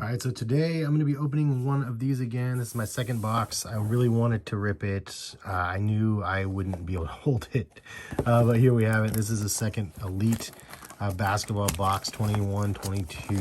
Alright, so today I'm going to be opening one of these again. This is my second box. I really wanted to rip it. I knew I wouldn't be able to hold it, but here we have it. This is a second Elite Basketball box, 21-22.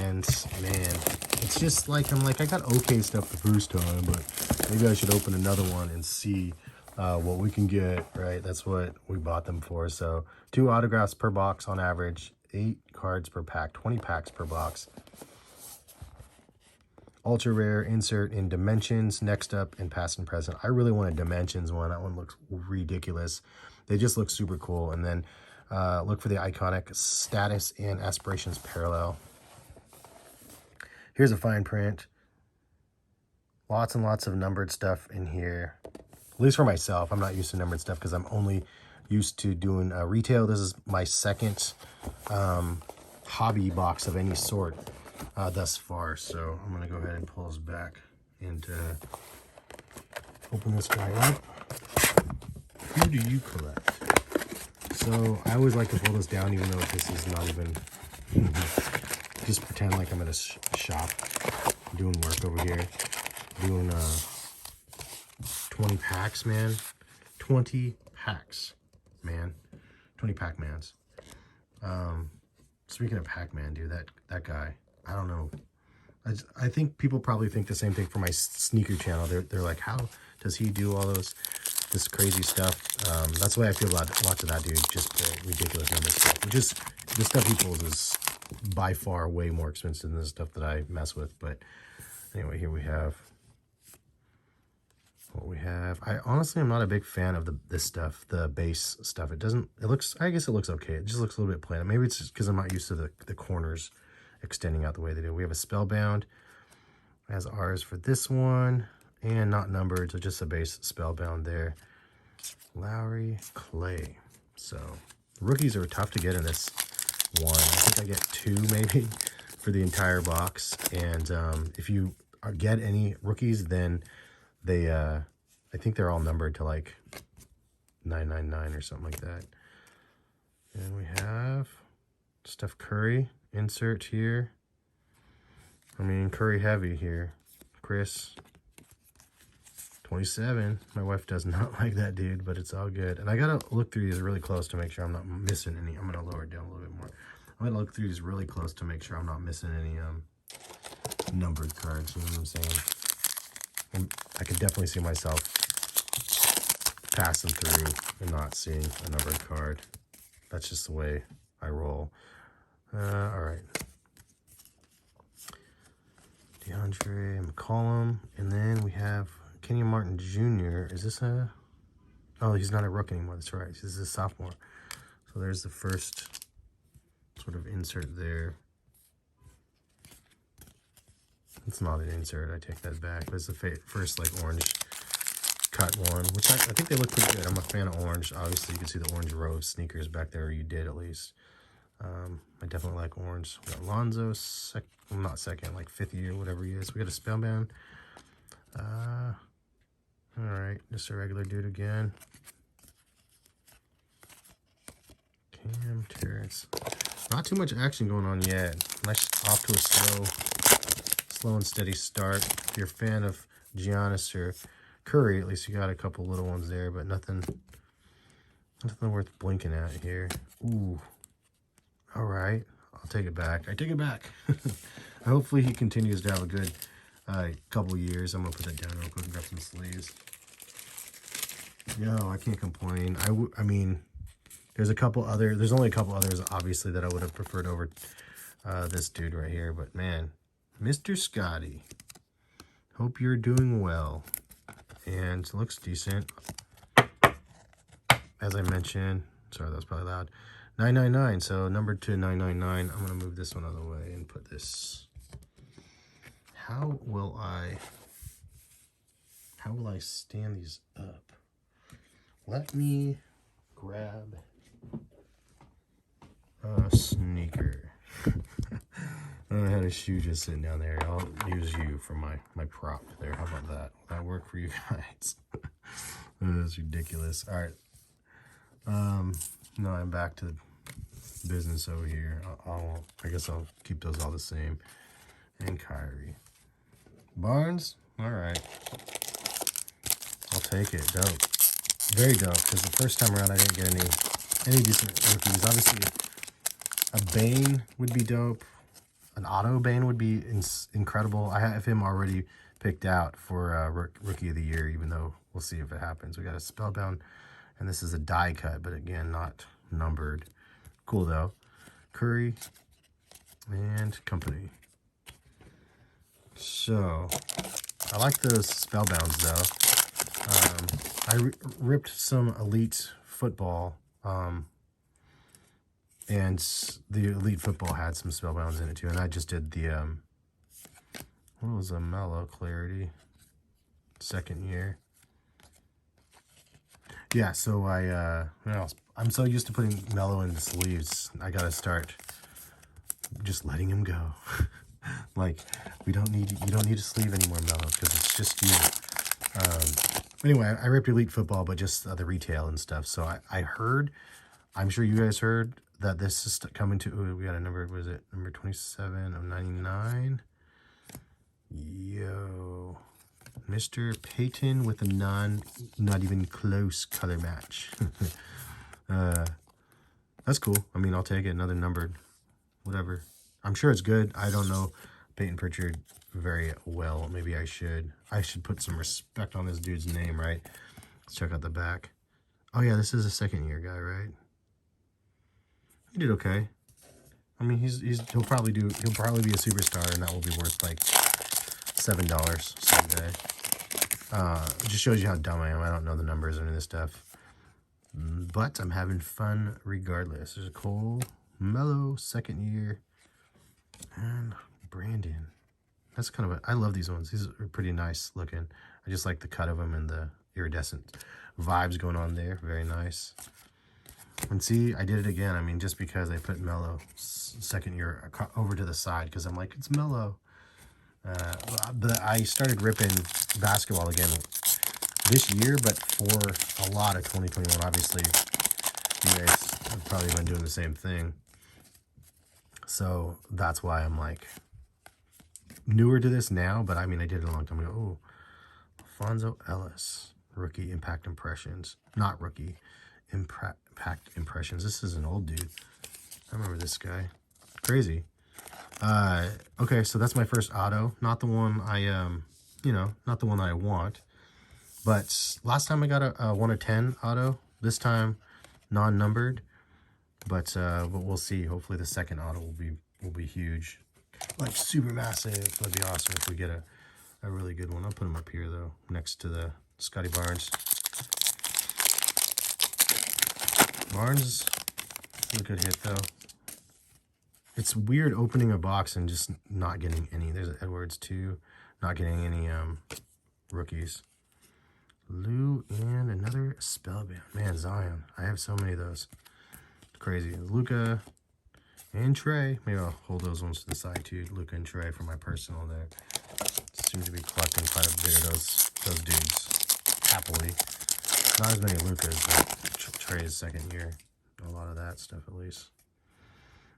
And man, it's just like, I got okay stuff the first time, but maybe I should open another one and see what we can get, right? That's what we bought them for. So 2 autographs per box on average, 8 cards per pack, 20 packs per box. Ultra rare insert in dimensions. Next up in past and present. I really want a dimensions one. That one looks ridiculous. They just look super cool. And then look for the iconic status and aspirations parallel. Here's a fine print. Lots and lots of numbered stuff in here. At least for myself. I'm not used to numbered stuff because I'm only used to doing retail. This is my second hobby box of any sort thus far. So I'm going to go ahead and pull this back and open this guy up. Who do you collect? So I always like to pull this down even though this is not even... just pretend like I'm at a shop doing work over here. Doing 20 packs, man. 20 packs, man. 20 Pac-Mans. Speaking of Pac-Man, dude, that guy, I don't know. I think people probably think the same thing for my sneaker channel. They're like, how does he do all this crazy stuff? That's the way I feel about lots of that dude. Just the ridiculous number stuff. Which is, the stuff he pulls is by far way more expensive than the stuff that I mess with. But anyway, here we have what we have. I honestly am not a big fan of this stuff, the base stuff. I guess it looks okay. It just looks a little bit plain. Maybe it's just because I'm not used to the corners extending out the way they do. We have a Spellbound as ours for this one, and not numbered, so just a base Spellbound there. Lowry Clay. So rookies are tough to get in this one. I think I get 2 maybe for the entire box. And if you get any rookies, then they I think they're all numbered to like 999 or something like that. And we have Steph Curry insert here. I mean, Curry heavy here. Chris 27. My wife does not like that dude, but it's all good. And I gotta look through these really close to make sure I'm not missing any. I'm gonna lower it down a little bit more. I'm gonna look through these really close to make sure I'm not missing any numbered cards. You know what I'm saying? And I could definitely see myself passing through and not seeing a numbered card. That's just the way I roll. All right. DeAndre McCollum, and then we have Kenyon Martin Jr. Is this a... Oh, he's not a rookie anymore. That's right. This is a sophomore. So there's the first sort of insert there. It's not an insert. I take that back. But it's the first, like, orange cut one, which I think they look pretty good. I'm a fan of orange. Obviously, you can see the orange row of sneakers back there. Or you did, at least. I definitely like orange. We got Lonzo, not second, like 5th year, whatever he is. We got a Spellbound. All right, just a regular dude again. Cam Terrence. Not too much action going on yet. Nice, off to a slow and steady start. If you're a fan of Giannis or Curry, at least you got a couple little ones there, but nothing worth blinking at here. Ooh. All right, I'll take it back. I take it back. Hopefully he continues to have a good couple years. I'm gonna put that down real quick and grab some sleeves. Yo, I can't complain. I mean, there's only a couple others, obviously, that I would have preferred over this dude right here. But man, Mr. Scotty, hope you're doing well. And looks decent. As I mentioned, sorry, that was probably loud. 999, so numbered to 999. I'm gonna move this one out of the way and put this. How will I stand these up? Let me grab a sneaker. I had a shoe just sitting down there. I'll use you for my prop there. How about that? Will that work for you guys? That's ridiculous. All right. No, I'm back to business over here. I guess I'll keep those all the same. and Kyrie. Barnes, all right. I'll take it. Dope. Very dope, because the first time around I didn't get any decent rookies. Obviously, a Bane would be dope. An auto Bane would be incredible. I have him already picked out for Rookie of the Year, even though we'll see if it happens. We got a Spellbound, and this is a die cut, but again, not numbered. Cool, though. Curry and company. So, I like those Spellbounds, though. I ripped some Elite Football, and the Elite Football had some Spellbounds in it, too. And I just did the, what was a Mellow Clarity? Second year. Yeah, so I'm so used to putting Mellow in the sleeves. I gotta start just letting him go. Like, you don't need to sleeve anymore Mellow, because it's just you. Anyway, I ripped Elite Football, but just the retail and stuff. So I heard, I'm sure you guys heard, that this is coming to, we got a number, was it number 27 of 99? Yo, Mr. Payton with a not even close color match. That's cool. I mean, I'll take it, another numbered, whatever. I'm sure it's good. I don't know Peyton Pritchard very well. Maybe I should put some respect on this dude's name, right? Let's check out the back. Oh yeah, this is a second year guy, right? He did okay. I mean, he'll probably be a superstar, and that will be worth like $7 someday. It just shows you how dumb I am. I don't know the numbers or any of this stuff, but I'm having fun regardless. There's a Cole Mellow second year, and Brandon. That's kind of I love these ones. These are pretty nice looking. I just like the cut of them and the iridescent vibes going on there. Very nice. And see, I did it again. I mean, just because I put Mellow second year over to the side, because I'm like, it's Mellow. But I started ripping basketball again this year, but for a lot of 2021. Obviously, you guys have probably been doing the same thing. So that's why I'm like newer to this now, but I mean, I did it a long time ago. Oh, Alfonso Ellis, rookie impact impressions. Not rookie, impact impressions. This is an old dude. I remember this guy. Crazy. Okay, so that's my first auto. Not the one I, not the one I want. But last time I got a 1 of 10 auto. This time, non-numbered. But we'll see. Hopefully the second auto will be huge. Like super massive. That'd be awesome if we get a really good one. I'll put him up here though, next to the Scotty Barnes. Barnes is a good hit though. It's weird opening a box and just not getting any. There's Edwards too, not getting any rookies. Lou and another Spellbound. Man, Zion. I have so many of those. Crazy. Luka and Trey. Maybe I'll hold those ones to the side too. Luka and Trey for my personal there. Seem to be collecting quite a bit of those dudes. Happily. Not as many Lukas, but Trey's second year. A lot of that stuff at least.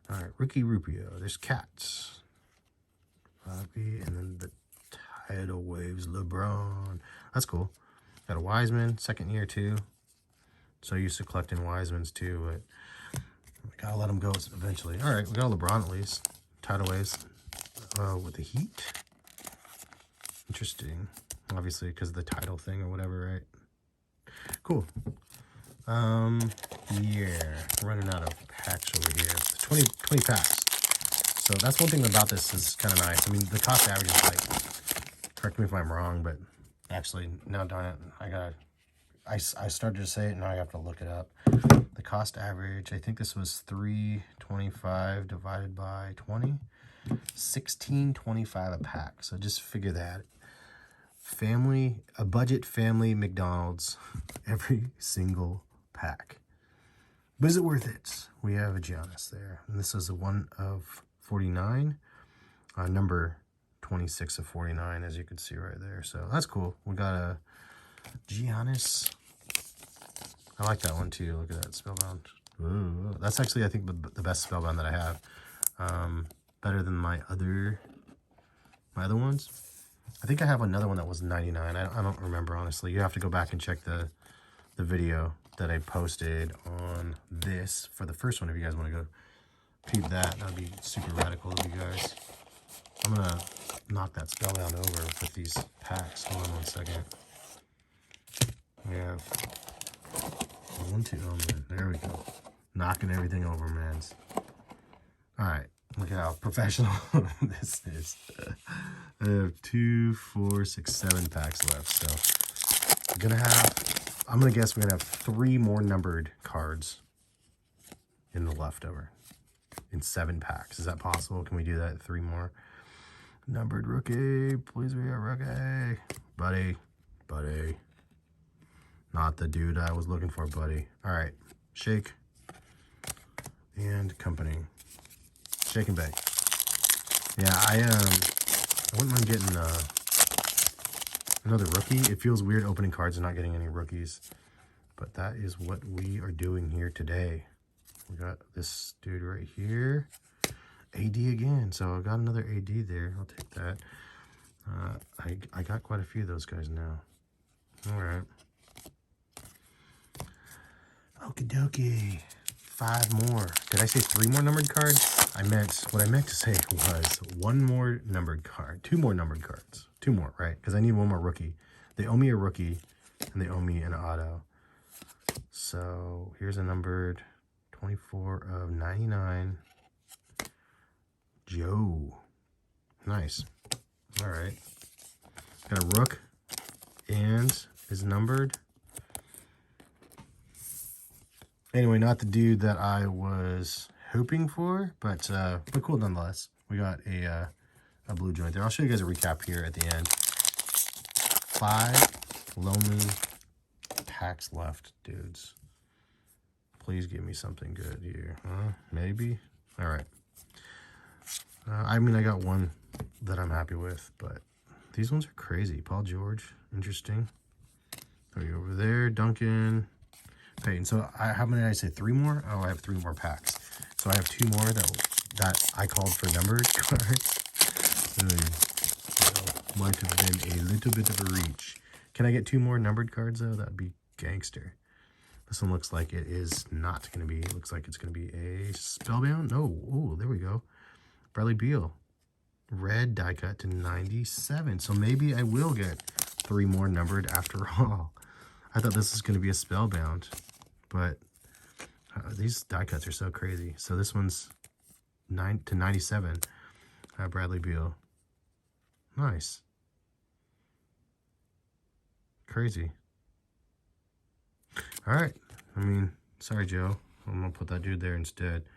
Alright, Ricky Rubio. There's Cats. Bobby, and then the Tidal Waves LeBron. That's cool. Got a Wiseman, second year too. So used to collecting Wisemans too, but I gotta let them go eventually. Alright, we got a LeBron at least. Tidal Waves with the Heat. Interesting. Obviously because of the title thing or whatever, right? Cool. Yeah, running out of packs over here. 20 packs. So that's one thing about this is kind of nice. I mean, the cost average is like, correct me if I'm wrong, but actually, now darn it, I started to say it, now I have to look it up. The cost average, I think this was $3.25 divided by 20, $16.25 a pack. So just figure that. A budget family McDonald's every single pack. But is it worth it? We have a Giannis there. And this is a 1 of 49. Number 26 of 49, as you can see right there. So that's cool. We got a Giannis. I like that one too. Look at that Spellbound. Ooh, that's actually, I think, the best Spellbound that I have. Better than my other my other ones. I think I have another one that was 99. I don't remember, honestly. You have to go back and check the video that I posted on this for the first one if you guys want to go peep that. That'd be super radical of you guys. I'm going to knock that spellbound over with these packs. Hold on one second. We have 1, 2, oh man, there we go. Knocking everything over, man. All right, look at how professional this is. I have 2, 4, 6, 7 packs left. So I'm gonna guess we're gonna have 3 more numbered cards in the leftover in 7 packs. Is that possible? Can we do that? 3 more numbered rookie, please be a rookie, buddy. Not the dude I was looking for, buddy. All right, shake and company. Shake and bake. Yeah, I wouldn't mind getting another rookie. It feels weird opening cards and not getting any rookies, but that is what we are doing here today. We got this dude right here. AD again, so I got another AD there. I'll take that. I got quite a few of those guys now. All right. Okie dokie. 5 more. Did I say 3 more numbered cards? What I meant to say was 1 more numbered card. 2 more numbered cards. 2 more, right? Because I need 1 more rookie. They owe me a rookie, and they owe me an auto. So here's a numbered 24 of 99. Joe. Nice. All right. Got a rook and is numbered. Anyway, not the dude that I was hoping for, but cool nonetheless. We got a blue joint there. I'll show you guys a recap here at the end. 5 lonely packs left, dudes. Please give me something good here. Maybe? All right. I mean, I got 1 that I'm happy with, but these ones are crazy. Paul George, interesting. Throw you over there. Duncan. Peyton. So how many did I say? 3 more? Oh, I have 3 more packs. So I have 2 more that I called for numbered cards. Might have been a little bit of a reach. Can I get 2 more numbered cards though? That'd be gangster. This one looks like it is not going to be. It looks like it's going to be a spellbound. No. Oh, there we go. Bradley Beal. Red die cut to 97. So maybe I will get 3 more numbered after all. I thought this was going to be a spellbound, but these die cuts are so crazy. So this one's 9 to 97. Bradley Beal. Nice. Crazy. All right. I mean, sorry, Joe. I'm going to put that dude there instead.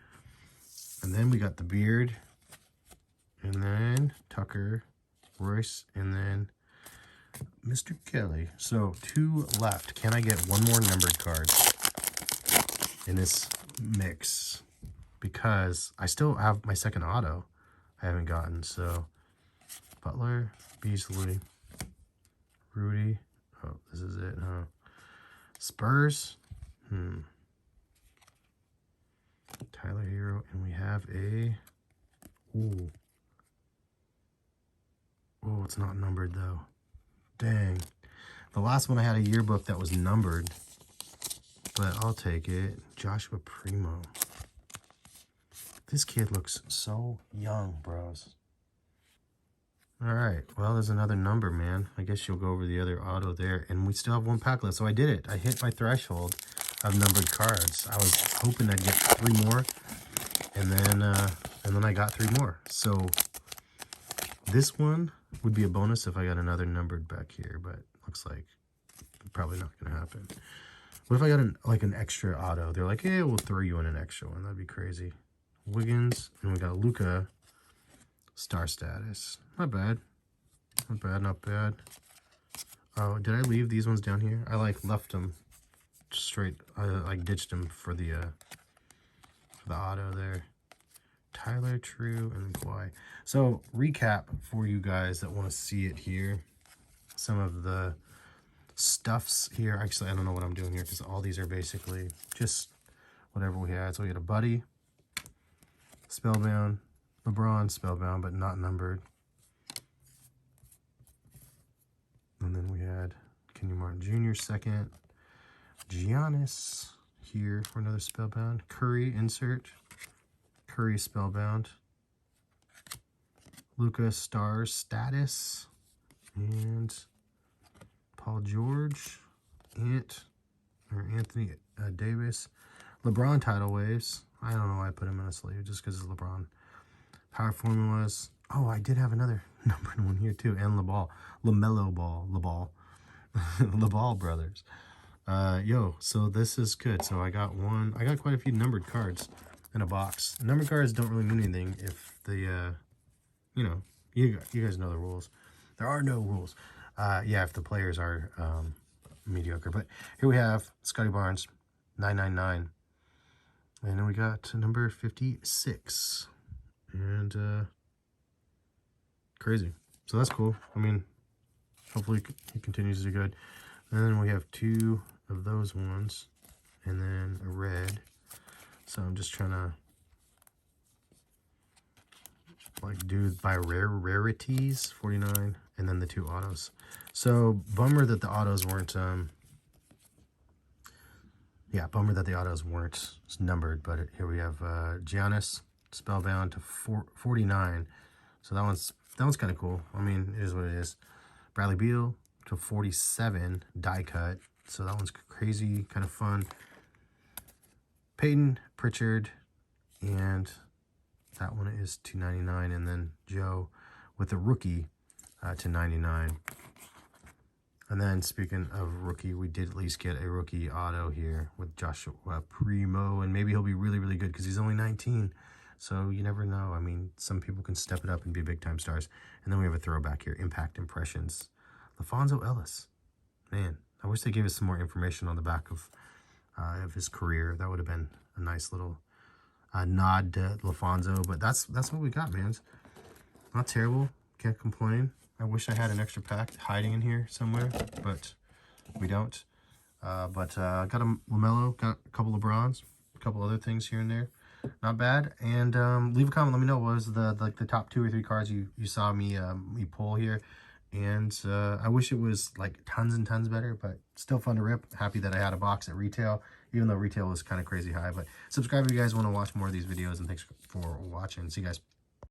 And then we got the Beard. And then Tucker, Royce, and then Mr. Kelly. So 2 left. Can I get 1 more numbered card in this mix? Because I still have my second auto I haven't gotten. So Butler, Beasley, Rudy. Oh, this is it, huh? Spurs. Tyler Hero. And we have a... Ooh. Oh, it's not numbered, though. Dang. The last one I had a yearbook that was numbered. But I'll take it. Joshua Primo. This kid looks so young, bros. All right. Well, there's another number, man. I guess you'll go over the other auto there. And we still have 1 pack left. So I did it. I hit my threshold of numbered cards. I was hoping I'd get 3 more. And then I got 3 more. So this one would be a bonus if I got another numbered back here, but looks like probably not going to happen. What if I got an extra auto? They're like, hey, we'll throw you in an extra one. That'd be crazy. Wiggins, and we got Luka, star status. Not bad. Not bad, not bad. Oh, did I leave these ones down here? I left them straight. I ditched them for the auto there. Tyler, True, and Kawhi. So, recap for you guys that want to see it here. Some of the stuffs here. Actually, I don't know what I'm doing here because all these are basically just whatever we had. So, we had a Buddy, Spellbound, LeBron, Spellbound, but not numbered. And then we had Kenny Martin Jr. second. Giannis here for another Spellbound. Curry insert. Curry Spellbound. Luka Stars Status. And Paul George. Anthony Davis. LeBron Tidal Waves. I don't know why I put him in a sleeve, just because it's LeBron. Power Formulas. Oh, I did have another numbered one here too. And LaMelo Ball. LaBall Brothers. So this is good. So I got quite a few numbered cards in a box. Numbered cards don't really mean anything if the, you guys know the rules. There are no rules. If the players are mediocre. But here we have Scotty Barnes, 999. And then we got number 56. And crazy. So that's cool. I mean, hopefully he continues to do good. And then we have 2 of those ones. And then a red. So I'm just trying to do by rarities, 49, and then the 2 autos. So bummer that the autos weren't numbered, but here we have Giannis Spellbound to 49. So that one's kind of cool. I mean, it is what it is. Bradley Beal to 47 die cut. So that one's crazy, kind of fun. Peyton Pritchard, and that one is to 99, and then Joe with a rookie to 99. And then speaking of rookie, we did at least get a rookie auto here with Joshua Primo, and maybe he'll be really, really good because he's only 19. So you never know. I mean, some people can step it up and be big-time stars. And then we have a throwback here, Impact Impressions. LaFonso Ellis. Man, I wish they gave us some more information on the back of his career. That would have been a nice little nod to LaFonso. But that's what we got, man. Not terrible. Can't complain. I wish I had an extra pack hiding in here somewhere, but we don't. Got a LaMelo, got a couple of LeBrons, a couple other things here and there. Not bad. And leave a comment. Let me know what was the top 2 or 3 cards you saw me pull here. And I wish it was like tons and tons better, but still fun to rip. Happy that I had a box at retail, even though retail was kind of crazy high. But subscribe if you guys want to watch more of these videos, and thanks for watching. See you guys.